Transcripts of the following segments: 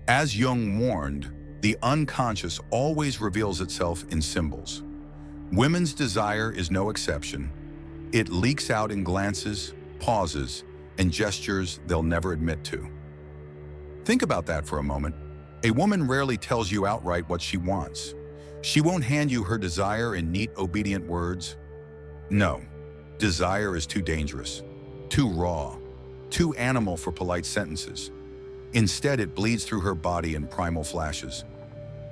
As Jung warned, the unconscious always reveals itself in symbols. Women's desire is no exception. It leaks out in glances, pauses, and gestures they'll never admit to. Think about that for a moment. A woman rarely tells you outright what she wants. She won't hand you her desire in neat, obedient words. No, desire is too dangerous, too raw, too animal for polite sentences. Instead, it bleeds through her body in primal flashes.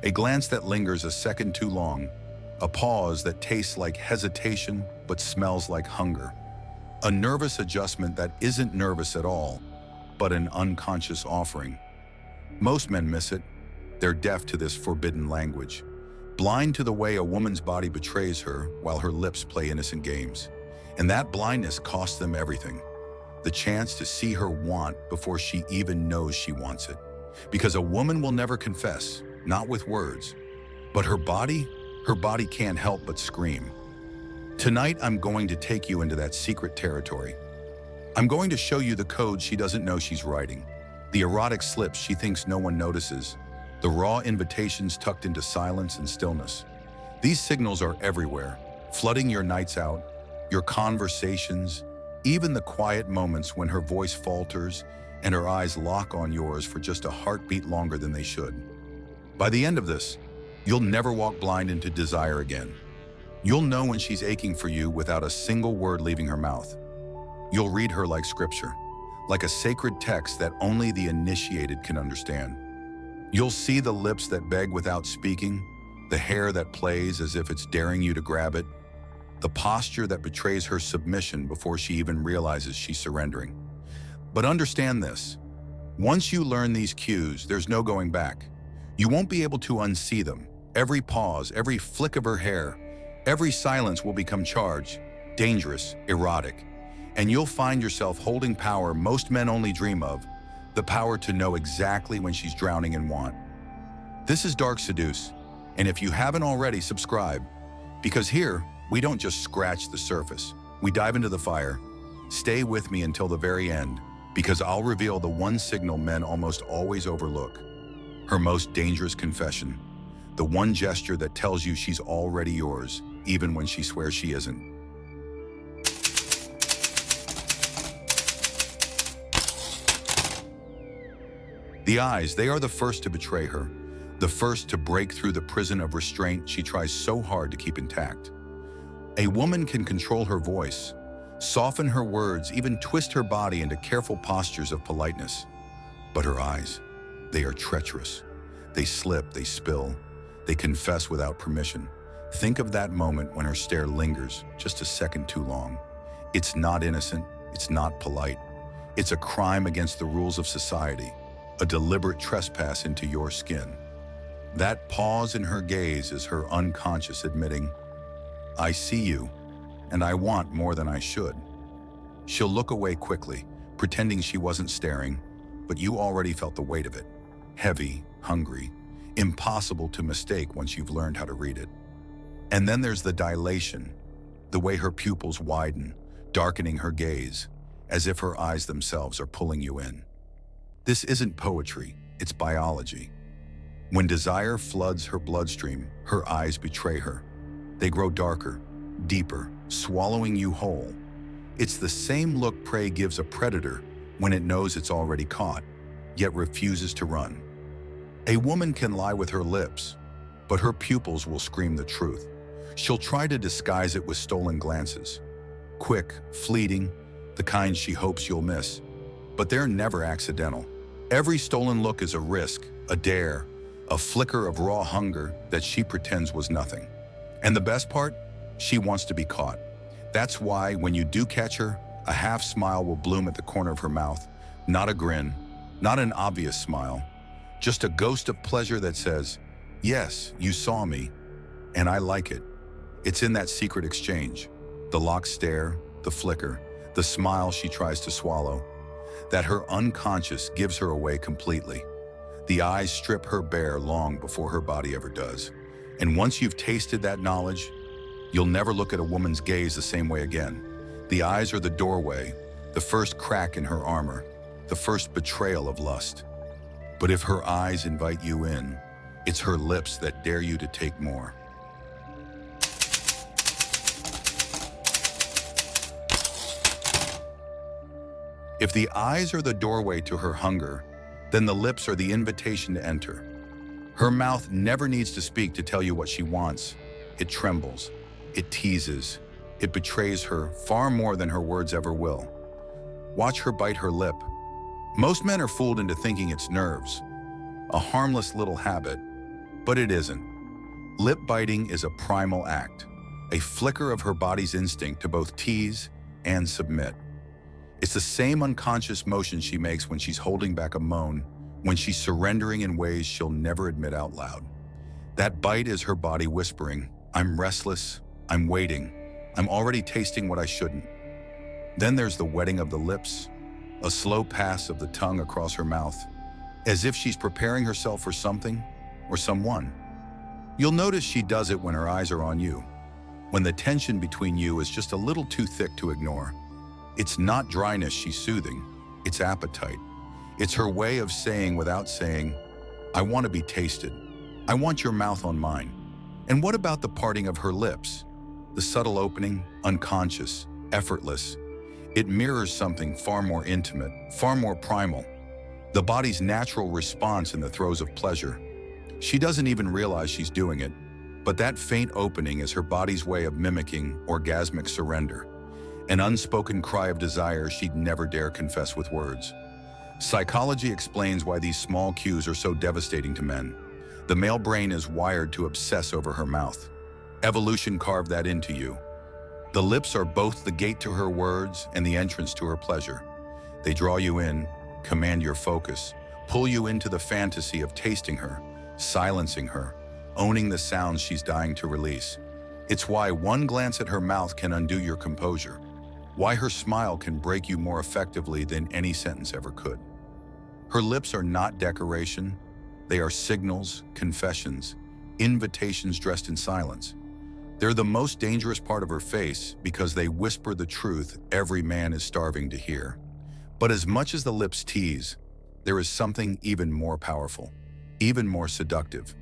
A glance that lingers a second too long, a pause that tastes like hesitation but smells like hunger. A nervous adjustment that isn't nervous at all, but an unconscious offering. Most men miss it. They're deaf to this forbidden language, blind to the way a woman's body betrays her while her lips play innocent games. And that blindness costs them everything. The chance to see her want before she even knows she wants it. Because a woman will never confess, not with words, but her body can't help but scream. Tonight, I'm going to take you into that secret territory. I'm going to show you the code she doesn't know she's writing, the erotic slips she thinks no one notices, the raw invitations tucked into silence and stillness. These signals are everywhere, flooding your nights out, your conversations, even the quiet moments when her voice falters and her eyes lock on yours for just a heartbeat longer than they should. By the end of this, you'll never walk blind into desire again. You'll know when she's aching for you without a single word leaving her mouth. You'll read her like scripture, like a sacred text that only the initiated can understand. You'll see the lips that beg without speaking, the hair that plays as if it's daring you to grab it, the posture that betrays her submission before she even realizes she's surrendering. But understand this, once you learn these cues, there's no going back. You won't be able to unsee them. Every pause, every flick of her hair, every silence will become charged, dangerous, erotic. And you'll find yourself holding power most men only dream of, the power to know exactly when she's drowning in want. This is Dark Seduce, and if you haven't already, subscribe. Because here, we don't just scratch the surface. We dive into the fire. Stay with me until the very end, because I'll reveal the one signal men almost always overlook. Her most dangerous confession. The one gesture that tells you she's already yours, even when she swears she isn't. The eyes, they are the first to betray her, the first to break through the prison of restraint she tries so hard to keep intact. A woman can control her voice, soften her words, even twist her body into careful postures of politeness. But her eyes, they are treacherous. They slip, they spill, they confess without permission. Think of that moment when her stare lingers just a second too long. It's not innocent, it's not polite. It's a crime against the rules of society, a deliberate trespass into your skin. That pause in her gaze is her unconscious admitting, I see you, and I want more than I should. She'll look away quickly, pretending she wasn't staring, but you already felt the weight of it. Heavy, hungry, impossible to mistake once you've learned how to read it. And then there's the dilation, the way her pupils widen, darkening her gaze, as if her eyes themselves are pulling you in. This isn't poetry, it's biology. When desire floods her bloodstream, her eyes betray her. They grow darker, deeper, swallowing you whole. It's the same look prey gives a predator when it knows it's already caught, yet refuses to run. A woman can lie with her lips, but her pupils will scream the truth. She'll try to disguise it with stolen glances. Quick, fleeting, the kind she hopes you'll miss. But they're never accidental. Every stolen look is a risk, a dare, a flicker of raw hunger that she pretends was nothing. And the best part? She wants to be caught. That's why when you do catch her, a half smile will bloom at the corner of her mouth. Not a grin, not an obvious smile, just a ghost of pleasure that says, yes, you saw me, and I like it. It's in that secret exchange, the locked stare, the flicker, the smile she tries to swallow, that her unconscious gives her away completely. The eyes strip her bare long before her body ever does. And once you've tasted that knowledge, you'll never look at a woman's gaze the same way again. The eyes are the doorway, the first crack in her armor, the first betrayal of lust. But if her eyes invite you in, it's her lips that dare you to take more. If the eyes are the doorway to her hunger, then the lips are the invitation to enter. Her mouth never needs to speak to tell you what she wants. It trembles, it teases, it betrays her far more than her words ever will. Watch her bite her lip. Most men are fooled into thinking it's nerves, a harmless little habit, but it isn't. Lip biting is a primal act, a flicker of her body's instinct to both tease and submit. It's the same unconscious motion she makes when she's holding back a moan, when she's surrendering in ways she'll never admit out loud. That bite is her body whispering, "I'm restless, I'm waiting, I'm already tasting what I shouldn't." Then there's the wetting of the lips, a slow pass of the tongue across her mouth, as if she's preparing herself for something or someone. You'll notice she does it when her eyes are on you, when the tension between you is just a little too thick to ignore. It's not dryness she's soothing, it's appetite. It's her way of saying without saying, "I want to be tasted. I want your mouth on mine." And what about the parting of her lips? The subtle opening, unconscious, effortless. It mirrors something far more intimate, far more primal. The body's natural response in the throes of pleasure. She doesn't even realize she's doing it, but that faint opening is her body's way of mimicking orgasmic surrender. An unspoken cry of desire she'd never dare confess with words. Psychology explains why these small cues are so devastating to men. The male brain is wired to obsess over her mouth. Evolution carved that into you. The lips are both the gate to her words and the entrance to her pleasure. They draw you in, command your focus, pull you into the fantasy of tasting her, silencing her, owning the sounds she's dying to release. It's why one glance at her mouth can undo your composure. Why her smile can break you more effectively than any sentence ever could. Her lips are not decoration. They are signals, confessions, invitations dressed in silence. They're the most dangerous part of her face because they whisper the truth every man is starving to hear. But as much as the lips tease, there is something even more powerful, even more seductive.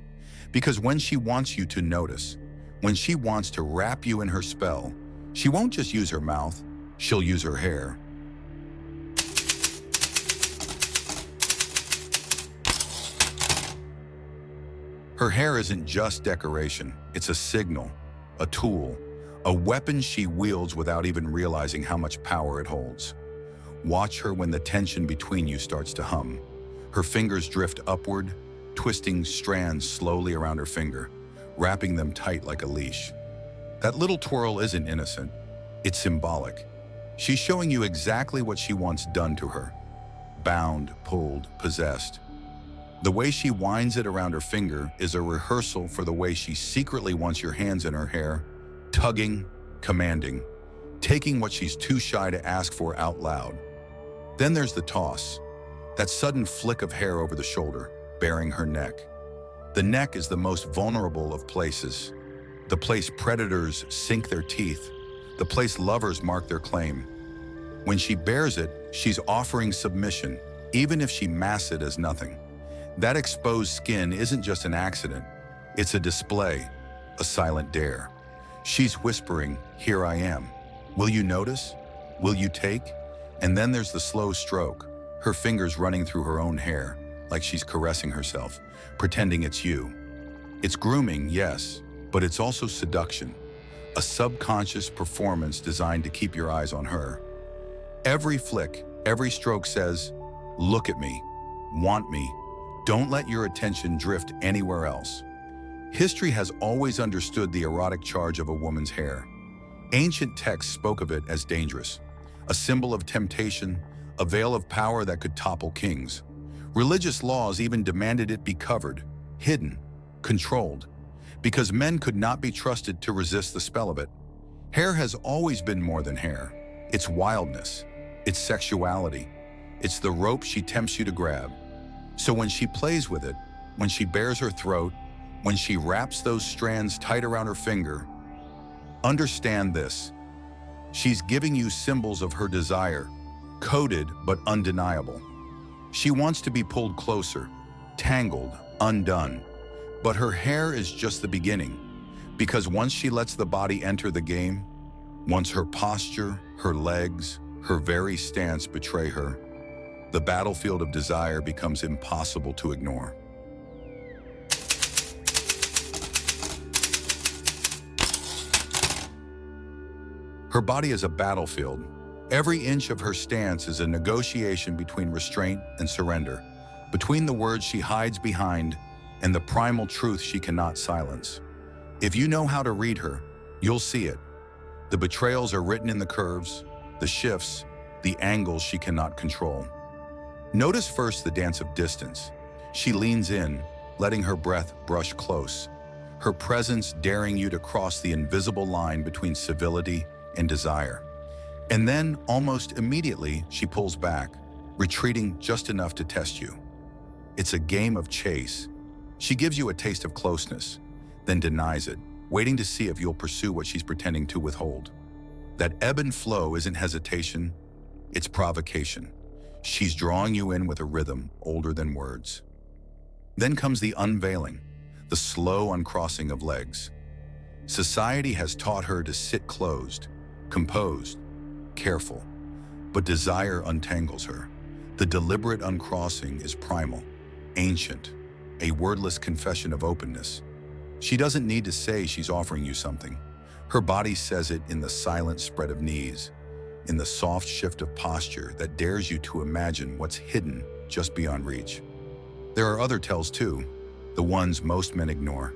Because when she wants you to notice, when she wants to wrap you in her spell, she won't just use her mouth, she'll use her hair. Her hair isn't just decoration, it's a signal, a tool, a weapon she wields without even realizing how much power it holds. Watch her when the tension between you starts to hum. Her fingers drift upward, twisting strands slowly around her finger, wrapping them tight like a leash. That little twirl isn't innocent, it's symbolic. She's showing you exactly what she wants done to her. Bound, pulled, possessed. The way she winds it around her finger is a rehearsal for the way she secretly wants your hands in her hair, tugging, commanding, taking what she's too shy to ask for out loud. Then there's the toss, that sudden flick of hair over the shoulder, baring her neck. The neck is the most vulnerable of places, the place predators sink their teeth, the place lovers mark their claim. When she bares it, she's offering submission, even if she masks it as nothing. That exposed skin isn't just an accident, it's a display, a silent dare. She's whispering, "Here I am. Will you notice? Will you take?" And then there's the slow stroke, her fingers running through her own hair, like she's caressing herself, pretending it's you. It's grooming, yes, but it's also seduction, a subconscious performance designed to keep your eyes on her. Every flick, every stroke says, "Look at me, want me, don't let your attention drift anywhere else." History has always understood the erotic charge of a woman's hair. Ancient texts spoke of it as dangerous, a symbol of temptation, a veil of power that could topple kings. Religious laws even demanded it be covered, hidden, controlled, because men could not be trusted to resist the spell of it. Hair has always been more than hair. It's wildness, it's sexuality, it's the rope she tempts you to grab. So when she plays with it, when she bares her throat, when she wraps those strands tight around her finger, understand this. She's giving you symbols of her desire, coded but undeniable. She wants to be pulled closer, tangled, undone. But her hair is just the beginning, because once she lets the body enter the game, once her posture, her legs, her very stance betray her, the battlefield of desire becomes impossible to ignore. Her body is a battlefield. Every inch of her stance is a negotiation between restraint and surrender, between the words she hides behind and the primal truth she cannot silence. If you know how to read her, you'll see it. The betrayals are written in the curves, the shifts, the angles she cannot control. Notice first the dance of distance. She leans in, letting her breath brush close, her presence daring you to cross the invisible line between civility and desire. And then, almost immediately, she pulls back, retreating just enough to test you. It's a game of chase. She gives you a taste of closeness, then denies it, waiting to see if you'll pursue what she's pretending to withhold. That ebb and flow isn't hesitation, it's provocation. She's drawing you in with a rhythm older than words. Then comes the unveiling, the slow uncrossing of legs. Society has taught her to sit closed, composed, careful, but desire untangles her. The deliberate uncrossing is primal, ancient, a wordless confession of openness. She doesn't need to say she's offering you something. Her body says it in the silent spread of knees, in the soft shift of posture that dares you to imagine what's hidden just beyond reach. There are other tells too, the ones most men ignore.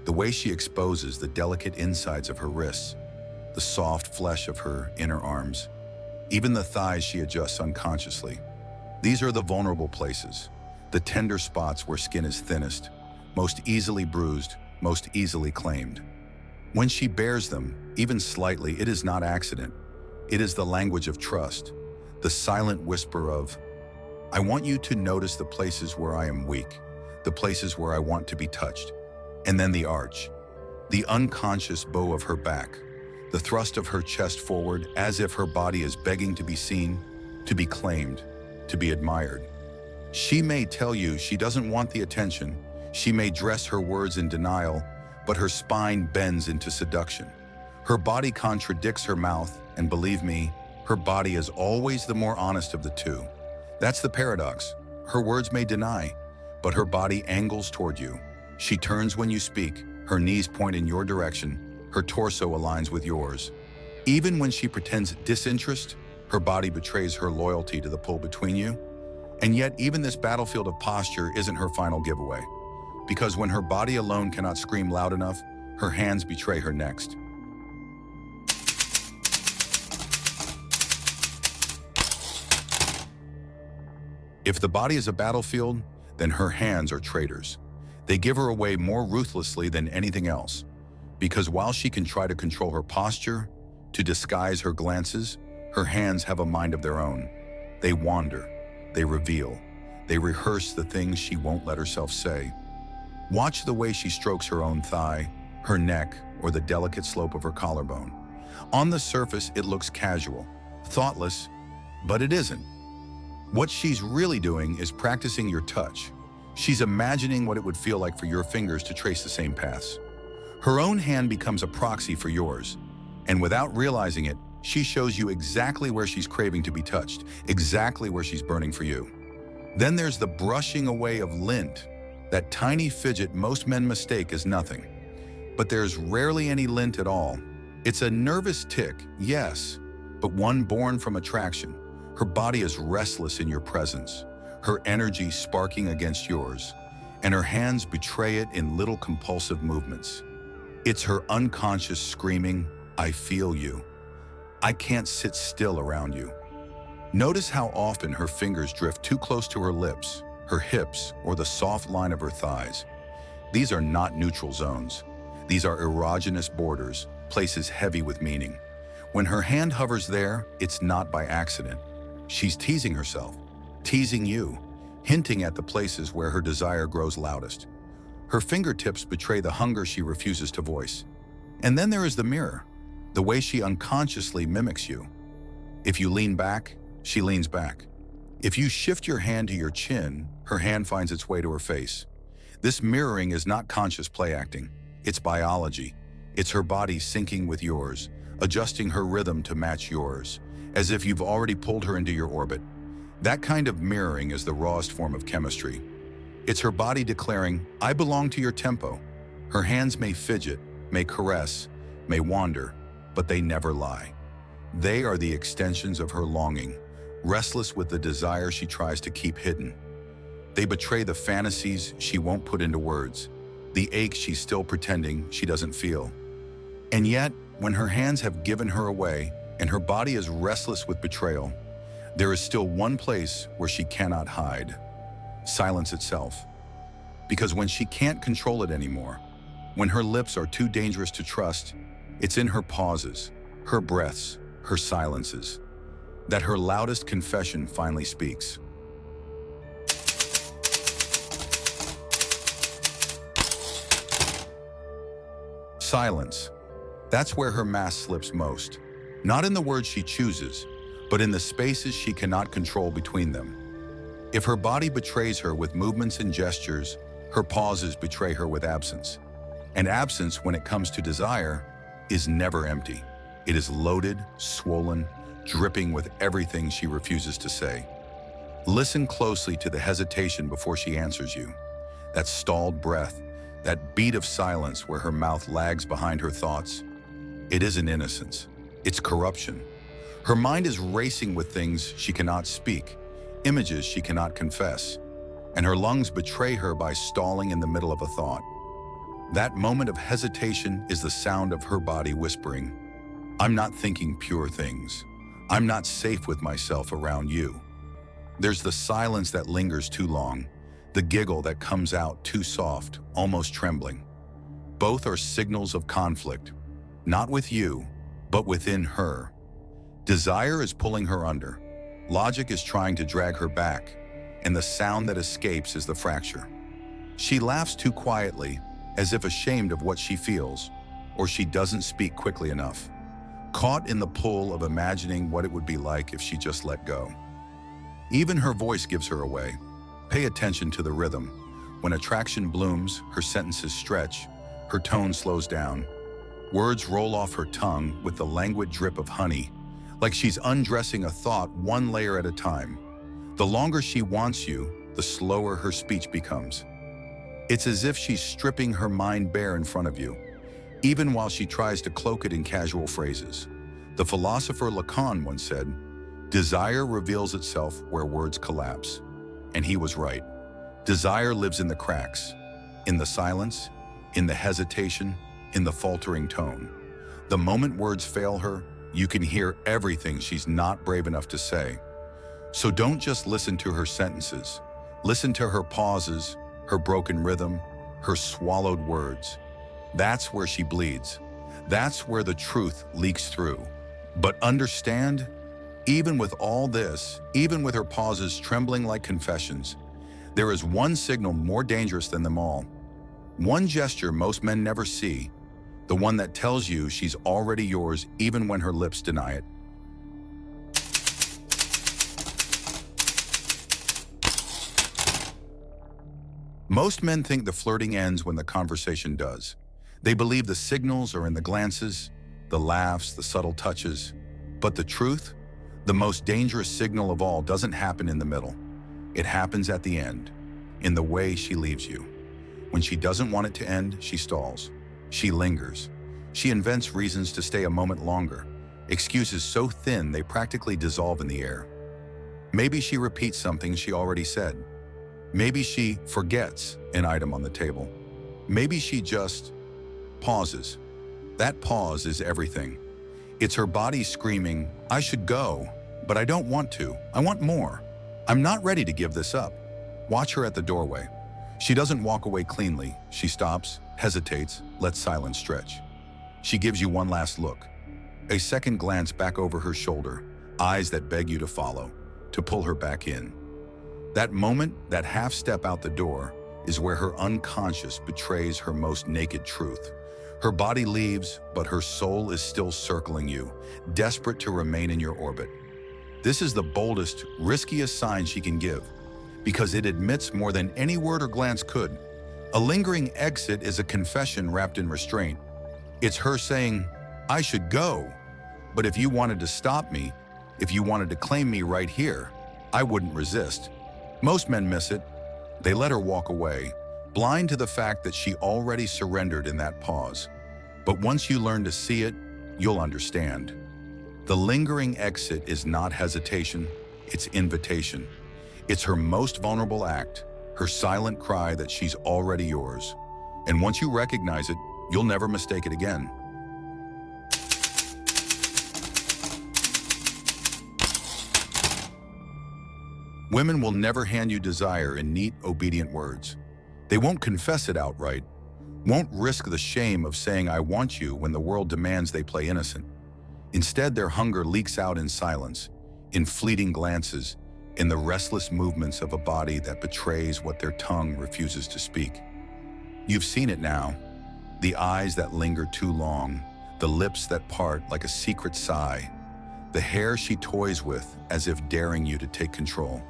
The way she exposes the delicate insides of her wrists, the soft flesh of her inner arms, even the thighs she adjusts unconsciously. These are the vulnerable places, the tender spots where skin is thinnest, most easily bruised, most easily claimed. When she bears them, even slightly, it is not accident. It is the language of trust, the silent whisper of, I want you to notice the places where I am weak, the places where I want to be touched. And then the arch, the unconscious bow of her back, the thrust of her chest forward as if her body is begging to be seen, to be claimed, to be admired. She may tell you she doesn't want the attention, she may dress her words in denial, but her spine bends into seduction. Her body contradicts her mouth, and believe me, her body is always the more honest of the two. That's the paradox. Her words may deny, but her body angles toward you. She turns when you speak, her knees point in your direction, her torso aligns with yours. Even when she pretends disinterest, her body betrays her loyalty to the pull between you. And yet, even this battlefield of posture isn't her final giveaway. Because when her body alone cannot scream loud enough, her hands betray her next. If the body is a battlefield, then her hands are traitors. They give her away more ruthlessly than anything else. Because while she can try to control her posture, to disguise her glances, her hands have a mind of their own. They wander, they reveal, they rehearse the things she won't let herself say. Watch the way she strokes her own thigh, her neck, or the delicate slope of her collarbone. On the surface, it looks casual, thoughtless, but it isn't. What she's really doing is practicing your touch. She's imagining what it would feel like for your fingers to trace the same paths. Her own hand becomes a proxy for yours, and without realizing it, she shows you exactly where she's craving to be touched, exactly where she's burning for you. Then there's the brushing away of lint, that tiny fidget most men mistake as nothing. But there's rarely any lint at all. It's a nervous tick, yes, but one born from attraction. Her body is restless in your presence, her energy sparking against yours, and her hands betray it in little compulsive movements. It's her unconscious screaming, I feel you. I can't sit still around you. Notice how often her fingers drift too close to her lips, her hips, or the soft line of her thighs. These are not neutral zones. These are erogenous borders, places heavy with meaning. When her hand hovers there, it's not by accident. She's teasing herself, teasing you, hinting at the places where her desire grows loudest. Her fingertips betray the hunger she refuses to voice. And then there is the mirror, the way she unconsciously mimics you. If you lean back, she leans back. If you shift your hand to your chin, her hand finds its way to her face. This mirroring is not conscious play acting. It's biology. It's her body syncing with yours, adjusting her rhythm to match yours, as if you've already pulled her into your orbit. That kind of mirroring is the rawest form of chemistry. It's her body declaring, "I belong to your tempo." Her hands may fidget, may caress, may wander, but they never lie. They are the extensions of her longing, restless with the desire she tries to keep hidden. They betray the fantasies she won't put into words, the ache she's still pretending she doesn't feel. And yet, when her hands have given her away and her body is restless with betrayal, there is still one place where she cannot hide: silence itself. Because when she can't control it anymore, when her lips are too dangerous to trust, it's in her pauses, her breaths, her silences, that her loudest confession finally speaks. Silence. That's where her mask slips most. Not in the words she chooses, but in the spaces she cannot control between them. If her body betrays her with movements and gestures, her pauses betray her with absence. And absence, when it comes to desire, is never empty. It is loaded, swollen, dripping with everything she refuses to say. Listen closely to the hesitation before she answers you. That stalled breath, that beat of silence where her mouth lags behind her thoughts. It isn't innocence, it's corruption. Her mind is racing with things she cannot speak, images she cannot confess, and her lungs betray her by stalling in the middle of a thought. That moment of hesitation is the sound of her body whispering, "I'm not thinking pure things. I'm not safe with myself around you." There's the silence that lingers too long, the giggle that comes out too soft, almost trembling. Both are signals of conflict, not with you, but within her. Desire is pulling her under. Logic is trying to drag her back, and the sound that escapes is the fracture. She laughs too quietly, as if ashamed of what she feels, or she doesn't speak quickly enough, caught in the pull of imagining what it would be like if she just let go. Even her voice gives her away. Pay attention to the rhythm. When attraction blooms, her sentences stretch, her tone slows down. Words roll off her tongue with the languid drip of honey, like she's undressing a thought one layer at a time. The longer she wants you, the slower her speech becomes. It's as if she's stripping her mind bare in front of you, even while she tries to cloak it in casual phrases. The philosopher Lacan once said, "Desire reveals itself where words collapse." And he was right. Desire lives in the cracks, in the silence, in the hesitation, in the faltering tone. The moment words fail her, you can hear everything she's not brave enough to say. So don't just listen to her sentences. Listen to her pauses, her broken rhythm, her swallowed words. That's where she bleeds. That's where the truth leaks through. But understand, even with all this, even with her pauses trembling like confessions, there is one signal more dangerous than them all. One gesture most men never see, the one that tells you she's already yours even when her lips deny it. Most men think the flirting ends when the conversation does. They believe the signals are in the glances, the laughs, the subtle touches. But the truth? The most dangerous signal of all doesn't happen in the middle. It happens at the end, in the way she leaves you. When she doesn't want it to end, she stalls. She lingers. She invents reasons to stay a moment longer, excuses so thin they practically dissolve in the air. Maybe she repeats something she already said. Maybe she forgets an item on the table. Maybe she just pauses. That pause is everything. It's her body screaming, "I should go, but I don't want to. I want more. I'm not ready to give this up." Watch her at the doorway. She doesn't walk away cleanly. She stops, hesitates, lets silence stretch. She gives you one last look. A second glance back over her shoulder, eyes that beg you to follow, to pull her back in. That moment, that half step out the door, is where her unconscious betrays her most naked truth. Her body leaves, but her soul is still circling you, desperate to remain in your orbit. This is the boldest, riskiest sign she can give, because it admits more than any word or glance could. A lingering exit is a confession wrapped in restraint. It's her saying, I should go, but if you wanted to stop me, if you wanted to claim me right here, I wouldn't resist. Most men miss it. They let her walk away, blind to the fact that she already surrendered in that pause. But once you learn to see it, you'll understand. The lingering exit is not hesitation, it's invitation. It's her most vulnerable act, her silent cry that she's already yours. And once you recognize it, you'll never mistake it again. Women will never hand you desire in neat, obedient words. They won't confess it outright, won't risk the shame of saying I want you when the world demands they play innocent. Instead, their hunger leaks out in silence, in fleeting glances, in the restless movements of a body that betrays what their tongue refuses to speak. You've seen it now, the eyes that linger too long, the lips that part like a secret sigh, the hair she toys with as if daring you to take control.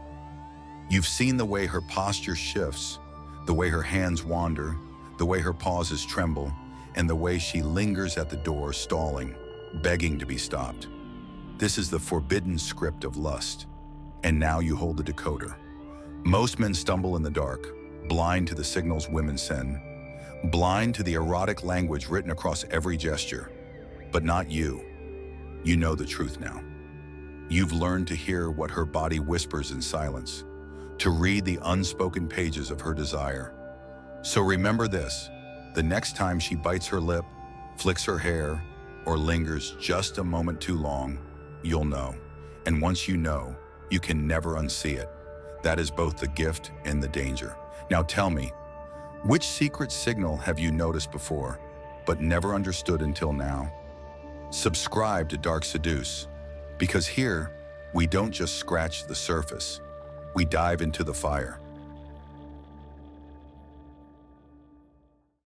You've seen the way her posture shifts, the way her hands wander, the way her pauses tremble, and the way she lingers at the door stalling, begging to be stopped. This is the forbidden script of lust. And now you hold the decoder. Most men stumble in the dark, blind to the signals women send, blind to the erotic language written across every gesture. But not you. You know the truth now. You've learned to hear what her body whispers in silence, to read the unspoken pages of her desire. So remember this, the next time she bites her lip, flicks her hair, or lingers just a moment too long, you'll know. And once you know, you can never unsee it. That is both the gift and the danger. Now tell me, which secret signal have you noticed before, but never understood until now? Subscribe to Dark Seduce, because here, we don't just scratch the surface. We dive into the fire.